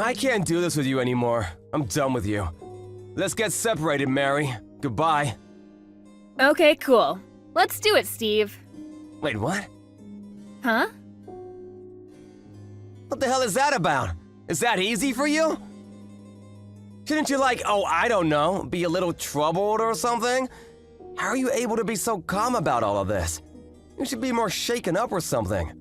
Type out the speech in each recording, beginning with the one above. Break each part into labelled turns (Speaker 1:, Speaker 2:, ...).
Speaker 1: I can't do this with you anymore. I'm done with you. Let's get separated, Mary. Goodbye.
Speaker 2: Okay, cool. Let's do it, Steve.
Speaker 1: Wait, what?
Speaker 2: Huh?
Speaker 1: What the hell is that about? Is that easy for you? Shouldn't you I don't know, be a little troubled or something? How are you able to be so calm about all of this? You should be more shaken up or something.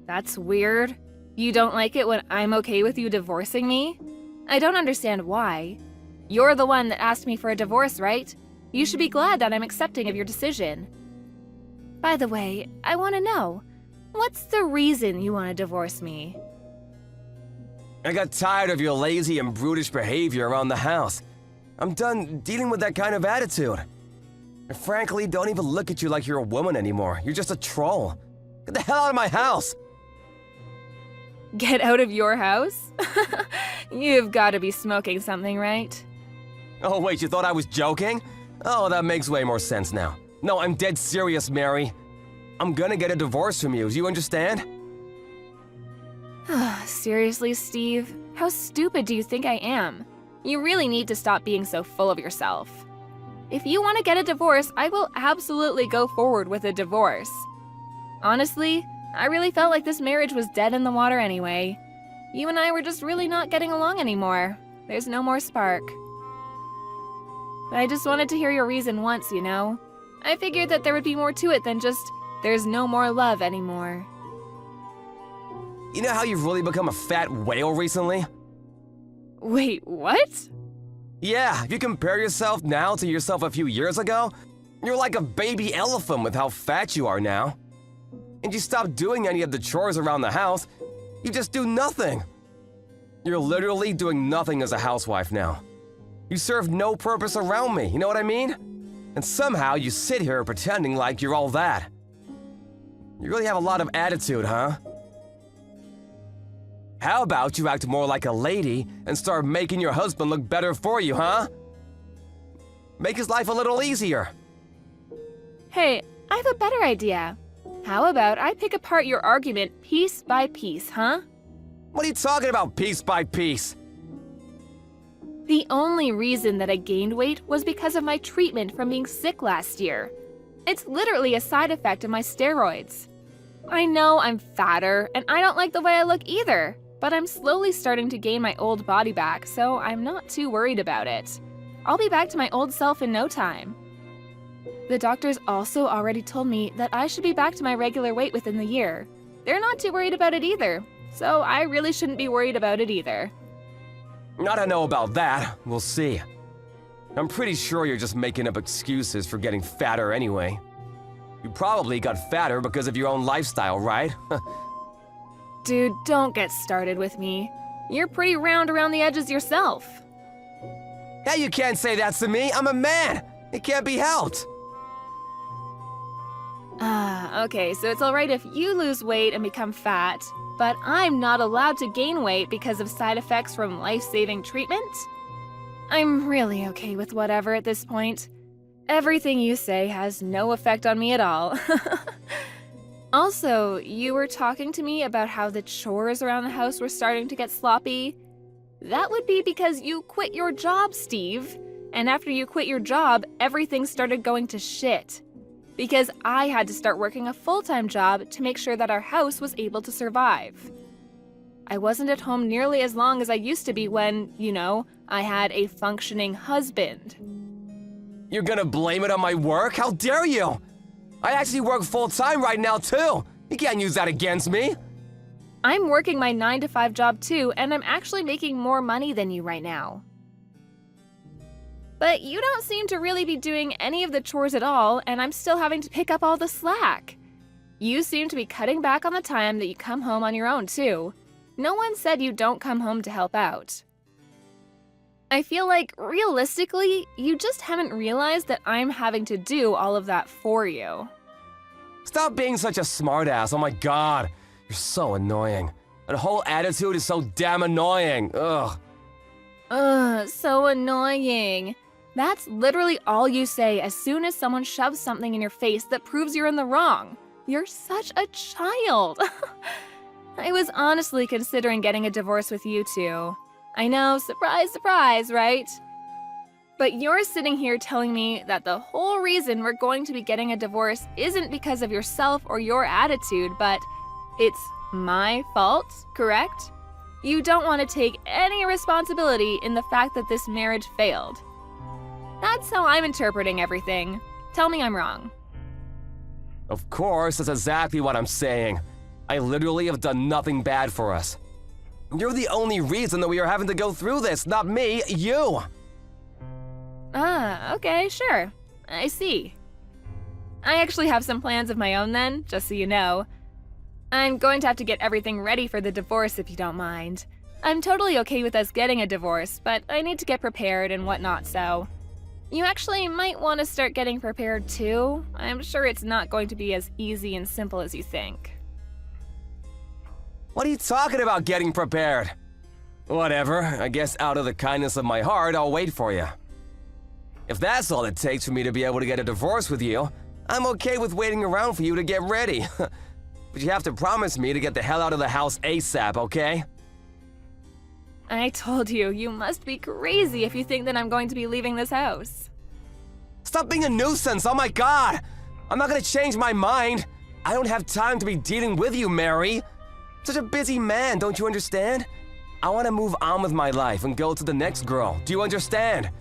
Speaker 2: That's weird. You don't like it when I'm okay with you divorcing me? I don't understand why. You're the one that asked me for a divorce, right? You should be glad that I'm accepting of your decision. By the way, I want to know, what's the reason you want to divorce me?
Speaker 1: I got tired of your lazy and brutish behavior around the house. I'm done dealing with that kind of attitude. I frankly don't even look at you like you're a woman anymore. You're just a troll. Get the hell out of my house!
Speaker 2: Get out of your house? You've got to be smoking something, right?
Speaker 1: Oh wait, you thought I was joking? Oh, that makes way more sense now. No, I'm dead serious, Mary. I'm gonna get a divorce from you, do you understand?
Speaker 2: Seriously, Steve? How stupid do you think I am? You really need to stop being so full of yourself. If you want to get a divorce, I will absolutely go forward with a divorce. Honestly, I really felt like this marriage was dead in the water anyway. You and I were just really not getting along anymore. There's no more spark. I just wanted to hear your reason once, you know? I figured that there would be more to it than just, there's no more love anymore.
Speaker 1: You know how you've really become a fat whale recently?
Speaker 2: Wait, what?
Speaker 1: Yeah, if you compare yourself now to yourself a few years ago, you're like a baby elephant with how fat you are now. And you stop doing any of the chores around the house, you just do nothing. You're literally doing nothing as a housewife now. You serve no purpose around me, you know what I mean? And somehow you sit here pretending like you're all that. You really have a lot of attitude, huh? How about you act more like a lady and start making your husband look better for you, huh? Make his life a little easier.
Speaker 2: Hey, I have a better idea. How about I pick apart your argument piece by piece, huh?
Speaker 1: What are you talking about, piece by piece?
Speaker 2: The only reason that I gained weight was because of my treatment from being sick last year. It's literally a side effect of my steroids. I know I'm fatter, and I don't like the way I look either, but I'm slowly starting to gain my old body back, so I'm not too worried about it. I'll be back to my old self in no time. The doctors also already told me that I should be back to my regular weight within the year. They're not too worried about it either, so I really shouldn't be worried about it either.
Speaker 1: I don't know about that. We'll see. I'm pretty sure you're just making up excuses for getting fatter anyway. You probably got fatter because of your own lifestyle, right?
Speaker 2: Dude, don't get started with me. You're pretty round around the edges yourself.
Speaker 1: Hey, you can't say that to me. I'm a man. It can't be helped.
Speaker 2: Okay, so it's alright if you lose weight and become fat, but I'm not allowed to gain weight because of side effects from life-saving treatment? I'm really okay with whatever at this point. Everything you say has no effect on me at all. Also, you were talking to me about how the chores around the house were starting to get sloppy. That would be because you quit your job, Steve. And after you quit your job, everything started going to shit. Because I had to start working a full-time job to make sure that our house was able to survive. I wasn't at home nearly as long as I used to be when, you know, I had a functioning husband.
Speaker 1: You're gonna blame it on my work? How dare you? I actually work full-time right now, too. You can't use that against me.
Speaker 2: I'm working my 9-to-5 job too, and I'm actually making more money than you right now. But you don't seem to really be doing any of the chores at all, and I'm still having to pick up all the slack. You seem to be cutting back on the time that you come home on your own too. No one said you don't come home to help out. I feel like, realistically, you just haven't realized that I'm having to do all of that for you.
Speaker 1: Stop being such a smartass. Oh my god. You're so annoying. That whole attitude is so damn annoying. Ugh.
Speaker 2: So annoying. That's literally all you say as soon as someone shoves something in your face that proves you're in the wrong. You're such a child. I was honestly considering getting a divorce with you two. I know, surprise, surprise, right? But you're sitting here telling me that the whole reason we're going to be getting a divorce isn't because of yourself or your attitude, but it's my fault, correct? You don't want to take any responsibility in the fact that this marriage failed. That's how I'm interpreting everything. Tell me I'm wrong.
Speaker 1: Of course, that's exactly what I'm saying. I literally have done nothing bad for us. You're the only reason that we are having to go through this, not me, you!
Speaker 2: Ah, okay, sure. I see. I actually have some plans of my own then, just so you know. I'm going to have to get everything ready for the divorce if you don't mind. I'm totally okay with us getting a divorce, but I need to get prepared and whatnot, so... You actually might want to start getting prepared too. I'm sure it's not going to be as easy and simple as you think.
Speaker 1: What are you talking about, getting prepared? Whatever, I guess out of the kindness of my heart, I'll wait for you. If that's all it takes for me to be able to get a divorce with you, I'm okay with waiting around for you to get ready. But you have to promise me to get the hell out of the house ASAP, okay?
Speaker 2: I told you, you must be crazy if you think that I'm going to be leaving this house.
Speaker 1: Stop being a nuisance, oh my god! I'm not gonna change my mind. I don't have time to be dealing with you, Mary. Such a busy man, don't you understand? I want to move on with my life and go to the next girl. Do you understand?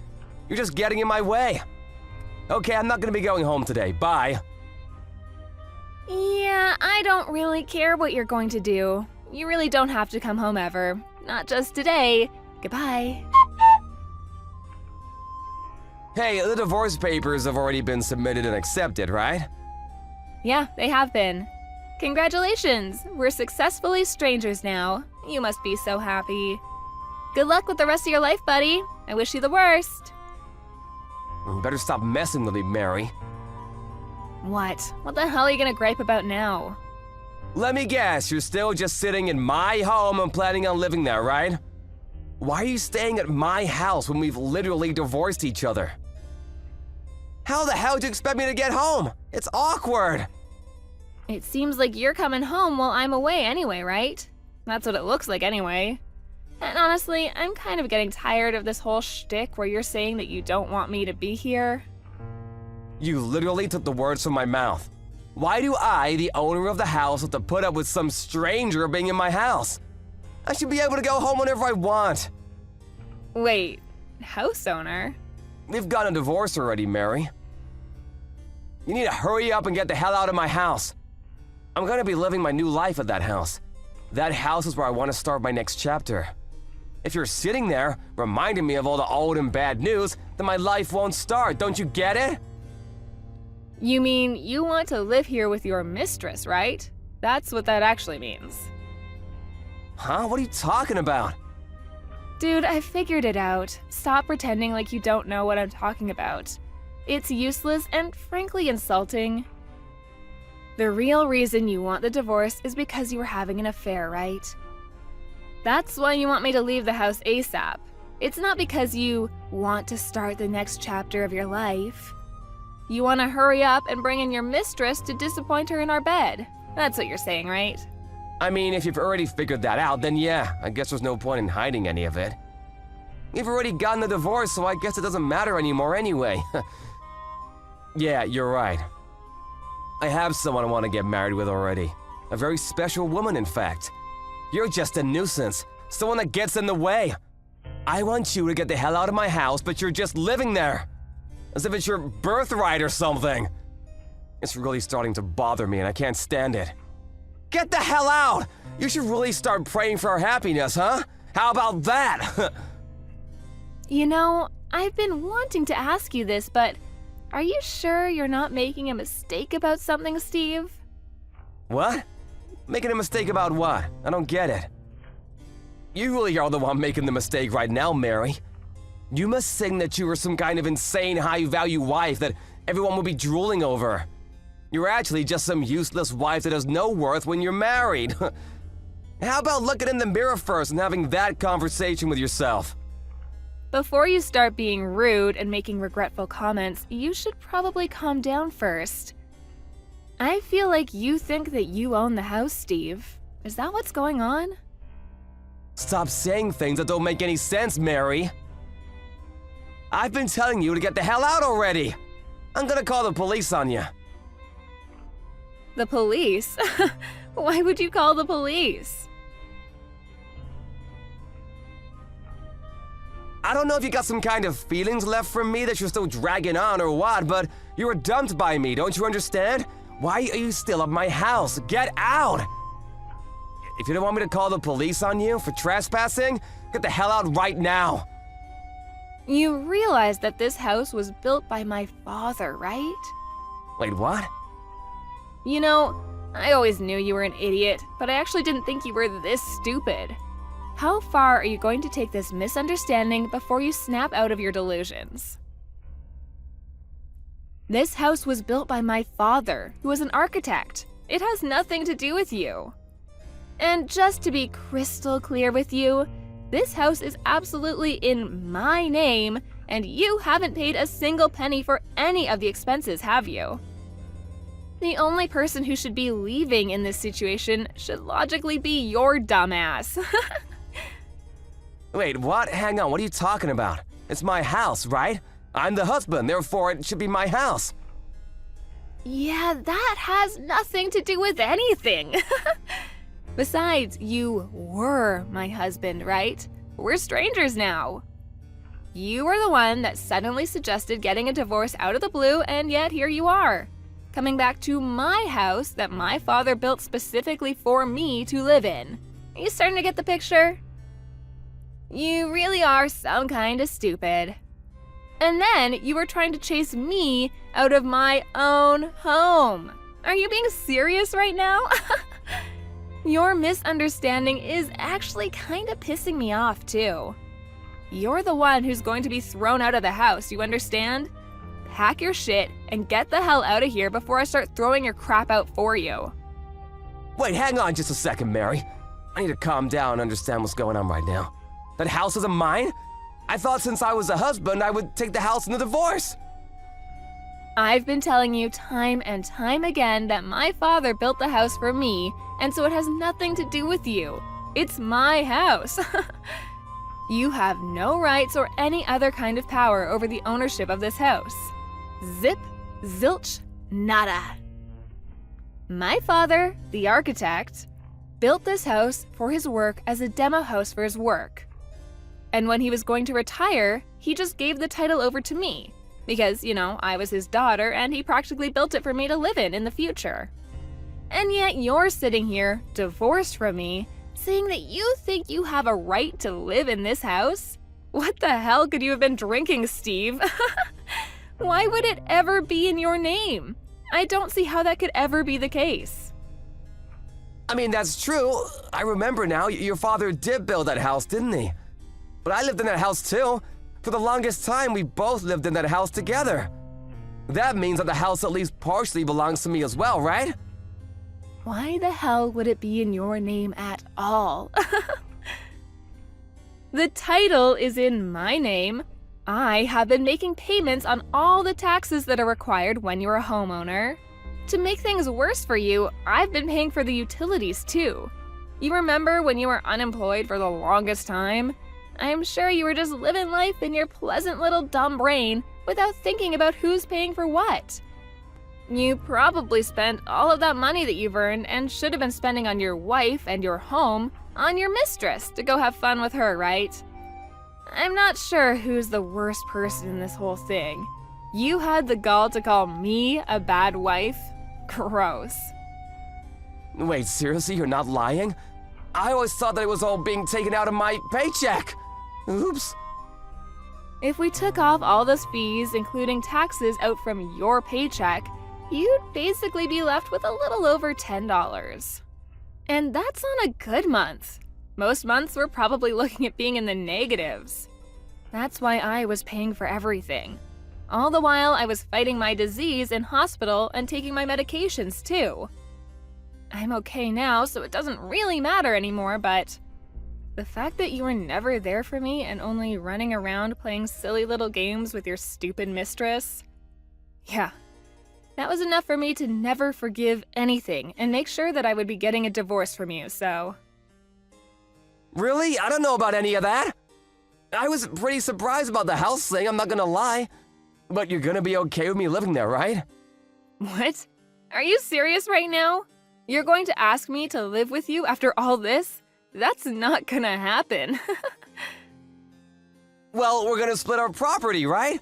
Speaker 1: You're just getting in my way. Okay, I'm not gonna be going home today. Bye.
Speaker 2: Yeah, I don't really care what you're going to do. You really don't have to come home ever. Not just today. Goodbye.
Speaker 1: Hey, the divorce papers have already been submitted and accepted, right?
Speaker 2: Yeah, they have been. Congratulations! We're successfully strangers now. You must be so happy. Good luck with the rest of your life, buddy. I wish you the worst.
Speaker 1: You better stop messing with me, Mary.
Speaker 2: What? What the hell are you gonna gripe about now?
Speaker 1: Let me guess, you're still just sitting in my home and planning on living there, right? Why are you staying at my house when we've literally divorced each other? How the hell do you expect me to get home? It's awkward.
Speaker 2: It seems like you're coming home while I'm away anyway, right? That's what it looks like anyway. And honestly, I'm kind of getting tired of this whole shtick where you're saying that you don't want me to be here.
Speaker 1: You literally took the words from my mouth. Why do I, the owner of the house, have to put up with some stranger being in my house? I should be able to go home whenever I want.
Speaker 2: Wait, house owner?
Speaker 1: We've gotten a divorce already, Mary. You need to hurry up and get the hell out of my house. I'm gonna be living my new life at that house. That house is where I want to start my next chapter. If you're sitting there, reminding me of all the old and bad news, then my life won't start, don't you get it?
Speaker 2: You mean you want to live here with your mistress, right? That's what that actually means.
Speaker 1: Huh? What are you talking about?
Speaker 2: Dude, I figured it out. Stop pretending like you don't know what I'm talking about. It's useless and frankly insulting. The real reason you want the divorce is because you were having an affair, right? That's why you want me to leave the house ASAP. It's not because you want to start the next chapter of your life. You want to hurry up and bring in your mistress to disappoint her in our bed. That's what you're saying, right?
Speaker 1: I mean, if you've already figured that out, then yeah, I guess there's no point in hiding any of it. You've already gotten the divorce, so I guess it doesn't matter anymore anyway. Yeah, you're right. I have someone I want to get married with already. A very special woman, in fact. You're just a nuisance, someone that gets in the way. I want you to get the hell out of my house, but you're just living there. As if it's your birthright or something. It's really starting to bother me and I can't stand it. Get the hell out! You should really start praying for our happiness, huh? How about that?
Speaker 2: You know, I've been wanting to ask you this, but are you sure you're not making a mistake about something, Steve?
Speaker 1: What? Making a mistake about what? I don't get it. You really are the one making the mistake right now, Mary. You must think that you are some kind of insane high-value wife that everyone will be drooling over. You're actually just some useless wife that has no worth when you're married. How about looking in the mirror first and having that conversation with yourself?
Speaker 2: Before you start being rude and making regretful comments, you should probably calm down first. I feel like you think that you own the house, Steve. Is that what's going on?
Speaker 1: Stop saying things that don't make any sense, Mary. I've been telling you to get the hell out already. I'm gonna call the police on you.
Speaker 2: The police? Why would you call the police?
Speaker 1: I don't know if you got some kind of feelings left from me that you're still dragging on or what, but you were dumped by me, don't you understand? Why are you still at my house? Get out! If you don't want me to call the police on you for trespassing, get the hell out right now.
Speaker 2: You realize that this house was built by my father, right?
Speaker 1: Wait, what?
Speaker 2: You know, I always knew you were an idiot, but I actually didn't think you were this stupid. How far are you going to take this misunderstanding before you snap out of your delusions? This house was built by my father, who was an architect. It has nothing to do with you. And just to be crystal clear with you, this house is absolutely in my name, and you haven't paid a single penny for any of the expenses, have you? The only person who should be leaving in this situation should logically be your dumbass.
Speaker 1: Wait, what? Hang on, what are you talking about? It's my house, right? I'm the husband, therefore it should be my house.
Speaker 2: Yeah, that has nothing to do with anything. Besides, you were my husband, right? We're strangers now. You were the one that suddenly suggested getting a divorce out of the blue, and yet here you are, coming back to my house that my father built specifically for me to live in. Are you starting to get the picture? You really are some kind of stupid. And then you were trying to chase me out of my own home. Are you being serious right now? Your misunderstanding is actually kind of pissing me off too. You're the one who's going to be thrown out of the house, you understand? Pack your shit and get the hell out of here before I start throwing your crap out for you.
Speaker 1: Wait, hang on just a second, Mary. I need to calm down and understand what's going on right now. That house isn't mine? I thought since I was a husband, I would take the house in the divorce.
Speaker 2: I've been telling you time and time again that my father built the house for me, and so it has nothing to do with you. It's my house. You have no rights or any other kind of power over the ownership of this house. Zip, zilch, nada. My father, the architect, built this house for his work as a demo house for his work. And when he was going to retire, he just gave the title over to me. Because, you know, I was his daughter and he practically built it for me to live in the future. And yet you're sitting here, divorced from me, saying that you think you have a right to live in this house? What the hell could you have been drinking, Steve? Why would it ever be in your name? I don't see how that could ever be the case.
Speaker 1: I mean, that's true. I remember now, your father did build that house, didn't he? But I lived in that house too. For the longest time, we both lived in that house together. That means that the house at least partially belongs to me as well, right?
Speaker 2: Why the hell would it be in your name at all? The title is in my name. I have been making payments on all the taxes that are required when you're a homeowner. To make things worse for you, I've been paying for the utilities too. You remember when you were unemployed for the longest time? I'm sure you were just living life in your pleasant little dumb brain without thinking about who's paying for what. You probably spent all of that money that you've earned and should have been spending on your wife and your home on your mistress to go have fun with her, right? I'm not sure who's the worst person in this whole thing. You had the gall to call me a bad wife? Gross.
Speaker 1: Wait, seriously, you're not lying? I always thought that it was all being taken out of my paycheck. Oops.
Speaker 2: If we took off all those fees, including taxes, out from your paycheck, you'd basically be left with a little over $10. And that's on a good month. Most months we're probably looking at being in the negatives. That's why I was paying for everything. All the while I was fighting my disease in hospital and taking my medications too. I'm okay now, so it doesn't really matter anymore, but the fact that you were never there for me and only running around playing silly little games with your stupid mistress, yeah, That was enough for me to never forgive anything and make sure that I would be getting a divorce from you, so...
Speaker 1: Really? I don't know about any of that. I was pretty surprised about the house thing, I'm not gonna lie. But you're gonna be okay with me living there, right?
Speaker 2: What? Are you serious right now? You're going to ask me to live with you after all this? That's not gonna happen.
Speaker 1: Well, we're gonna split our property, right?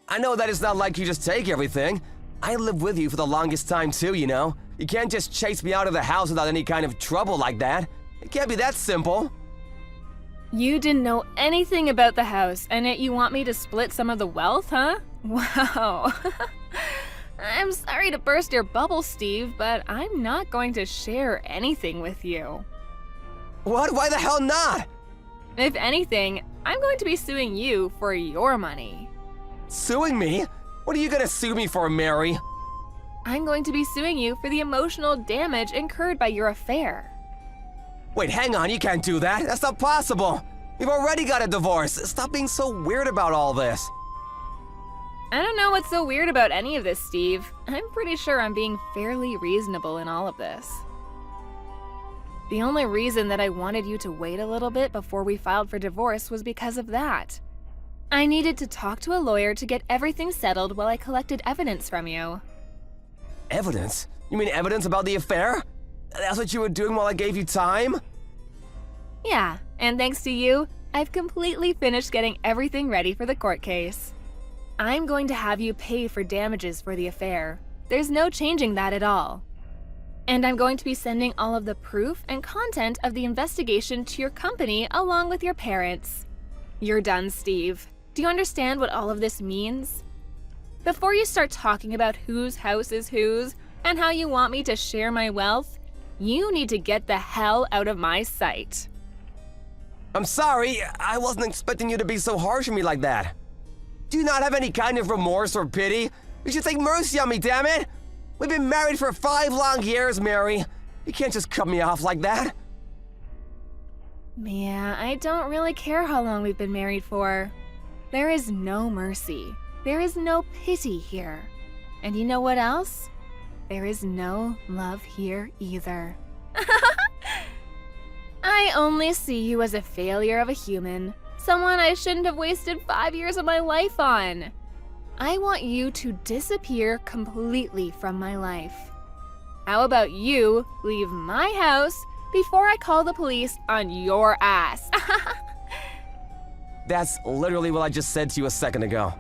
Speaker 1: I know that it's not like you just take everything. I lived with you for the longest time too, you know? You can't just chase me out of the house without any kind of trouble like that. It can't be that simple.
Speaker 2: You didn't know anything about the house, and yet you want me to split some of the wealth, huh? Wow. I'm sorry to burst your bubble, Steve, but I'm not going to share anything with you.
Speaker 1: What? Why the hell not?
Speaker 2: If anything, I'm going to be suing you for your money.
Speaker 1: Suing me? What are you gonna sue me for, Mary?
Speaker 2: I'm going to be suing you for the emotional damage incurred by your affair.
Speaker 1: Wait, hang on, you can't do that. That's not possible. You've already got a divorce. Stop being so weird about all this.
Speaker 2: I don't know what's so weird about any of this, Steve. I'm pretty sure I'm being fairly reasonable in all of this. The only reason that I wanted you to wait a little bit before we filed for divorce was because of that. I needed to talk to a lawyer to get everything settled while I collected evidence from you.
Speaker 1: Evidence? You mean evidence about the affair? That's what you were doing while I gave you time?
Speaker 2: Yeah, and thanks to you, I've completely finished getting everything ready for the court case. I'm going to have you pay for damages for the affair. There's no changing that at all. And I'm going to be sending all of the proof and content of the investigation to your company along with your parents. You're done, Steve. Do you understand what all of this means? Before you start talking about whose house is whose and how you want me to share my wealth, you need to get the hell out of my sight.
Speaker 1: I'm sorry, I wasn't expecting you to be so harsh on me like that. Do you not have any kind of remorse or pity? You should take mercy on me, damn it! We've been married for 5 long years, Mary. You can't just cut me off like that.
Speaker 2: Yeah, I don't really care how long we've been married for. There is no mercy. There is no pity here. And you know what else? There is no love here either. I only see you as a failure of a human, someone I shouldn't have wasted 5 years of my life on. I want you to disappear completely from my life. How about you leave my house before I call the police on your ass?
Speaker 1: That's literally what I just said to you a second ago.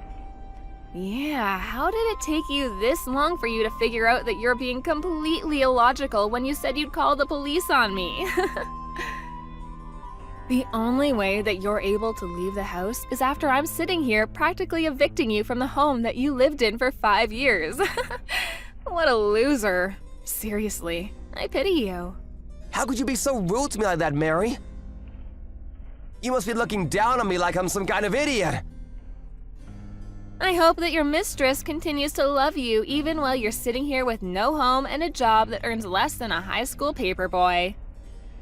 Speaker 2: Yeah, how did it take you this long for you to figure out that you're being completely illogical when you said you'd call the police on me? The only way that you're able to leave the house is after I'm sitting here practically evicting you from the home that you lived in for 5 years. What a loser. Seriously, I pity you.
Speaker 1: How could you be so rude to me like that, Mary? You must be looking down on me like I'm some kind of idiot.
Speaker 2: I hope that your mistress continues to love you even while you're sitting here with no home and a job that earns less than a high school paperboy.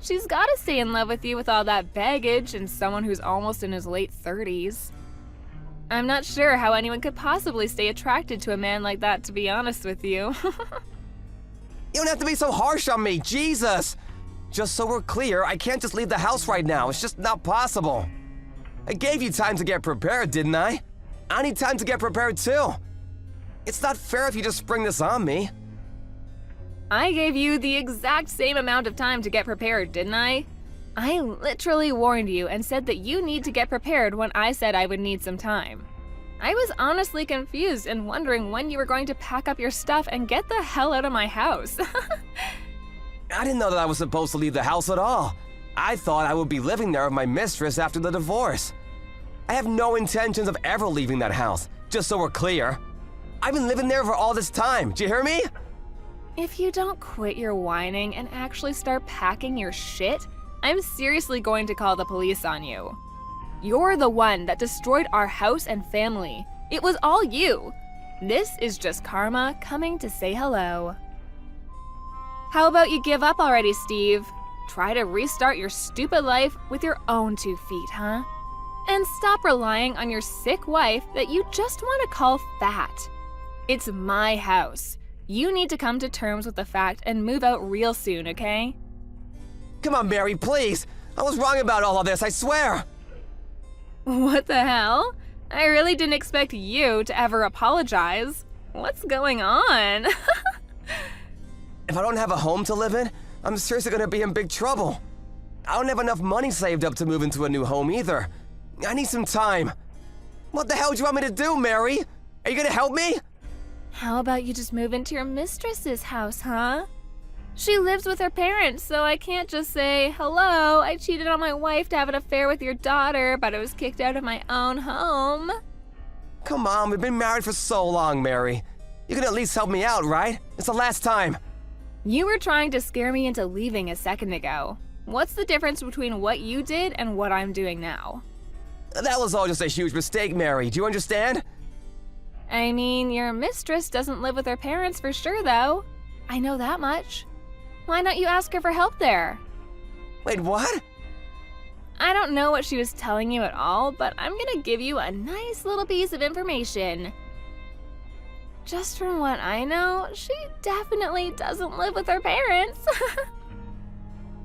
Speaker 2: She's gotta stay in love with you with all that baggage and someone who's almost in his late 30s. I'm not sure how anyone could possibly stay attracted to a man like that, to be honest with you.
Speaker 1: You don't have to be so harsh on me, Jesus! Just so we're clear, I can't just leave the house right now. It's just not possible. I gave you time to get prepared, didn't I? I need time to get prepared too. It's not fair if you just spring this on me.
Speaker 2: I gave you the exact same amount of time to get prepared, didn't I? I literally warned you and said that you need to get prepared when I said I would need some time. I was honestly confused and wondering when you were going to pack up your stuff and get the hell out of my house.
Speaker 1: I didn't know that I was supposed to leave the house at all. I thought I would be living there with my mistress after the divorce. I have no intentions of ever leaving that house, just so we're clear. I've been living there for all this time, do you hear me?
Speaker 2: If you don't quit your whining and actually start packing your shit, I'm seriously going to call the police on you. You're the one that destroyed our house and family. It was all you. This is just karma coming to say hello. How about you give up already, Steve? Try to restart your stupid life with your own 2 feet, huh? And stop relying on your sick wife that you just want to call fat. It's my house. You need to come to terms with the fact and move out real soon, okay?
Speaker 1: Come on, Mary, please. I was wrong about all of this, I swear.
Speaker 2: What the hell? I really didn't expect you to ever apologize. What's going on?
Speaker 1: If I don't have a home to live in, I'm seriously gonna be in big trouble. I don't have enough money saved up to move into a new home either. I need some time. What the hell do you want me to do, Mary? Are you gonna help me?
Speaker 2: How about you just move into your mistress's house, huh? She lives with her parents, so I can't just say, hello, I cheated on my wife to have an affair with your daughter, but I was kicked out of my own home.
Speaker 1: Come on, we've been married for so long, Mary. You can at least help me out, right? It's the last time.
Speaker 2: You were trying to scare me into leaving a second ago. What's the difference between what you did and what I'm doing now?
Speaker 1: That was all just a huge mistake, Mary. Do you understand?
Speaker 2: I mean, your mistress doesn't live with her parents for sure, though. I know that much. Why don't you ask her for help there?
Speaker 1: Wait, what?
Speaker 2: I don't know what she was telling you at all, but I'm gonna give you a nice little piece of information. Just from what I know, she definitely doesn't live with her parents.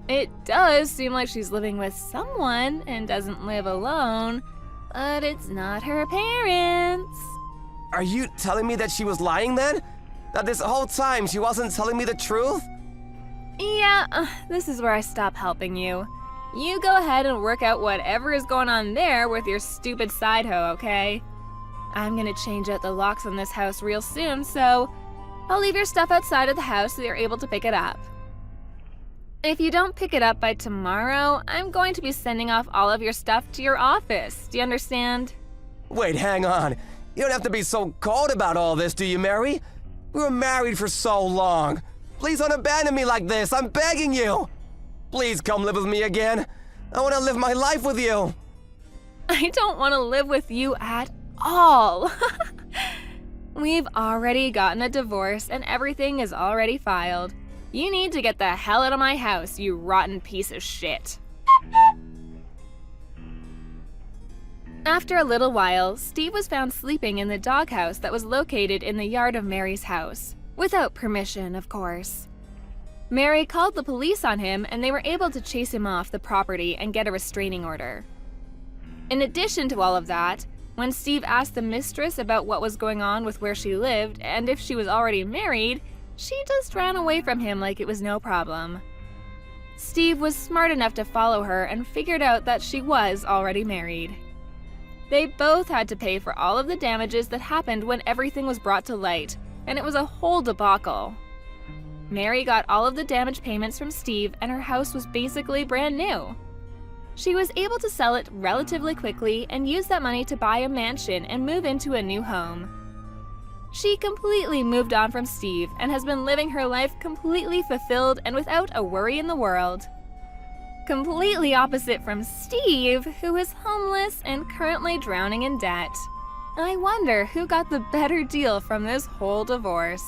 Speaker 2: It does seem like she's living with someone and doesn't live alone, but it's not her parents.
Speaker 1: Are you telling me that she was lying then? That this whole time she wasn't telling me the truth?
Speaker 2: Yeah, this is where I stop helping you. You go ahead and work out whatever is going on there with your stupid side hoe, okay? I'm gonna change out the locks on this house real soon, so I'll leave your stuff outside of the house so you're able to pick it up. If you don't pick it up by tomorrow, I'm going to be sending off all of your stuff to your office. Do you understand?
Speaker 1: Wait, hang on. You don't have to be so cold about all this, do you, Mary? We were married for so long. Please don't abandon me like this, I'm begging you. Please come live with me again. I want to live my life with you.
Speaker 2: I don't want to live with you at all. We've already gotten a divorce and everything is already filed. You need to get the hell out of my house, you rotten piece of shit. After a little while, Steve was found sleeping in the doghouse that was located in the yard of Mary's house. Without permission, of course. Mary called the police on him and they were able to chase him off the property and get a restraining order. In addition to all of that, when Steve asked the mistress about what was going on with where she lived and if she was already married, she just ran away from him like it was no problem. Steve was smart enough to follow her and figured out that she was already married. They both had to pay for all of the damages that happened when everything was brought to light, and it was a whole debacle. Mary got all of the damage payments from Steve and her house was basically brand new. She was able to sell it relatively quickly and use that money to buy a mansion and move into a new home. She completely moved on from Steve and has been living her life completely fulfilled and without a worry in the world. Completely opposite from Steve, who is homeless and currently drowning in debt. I wonder who got the better deal from this whole divorce.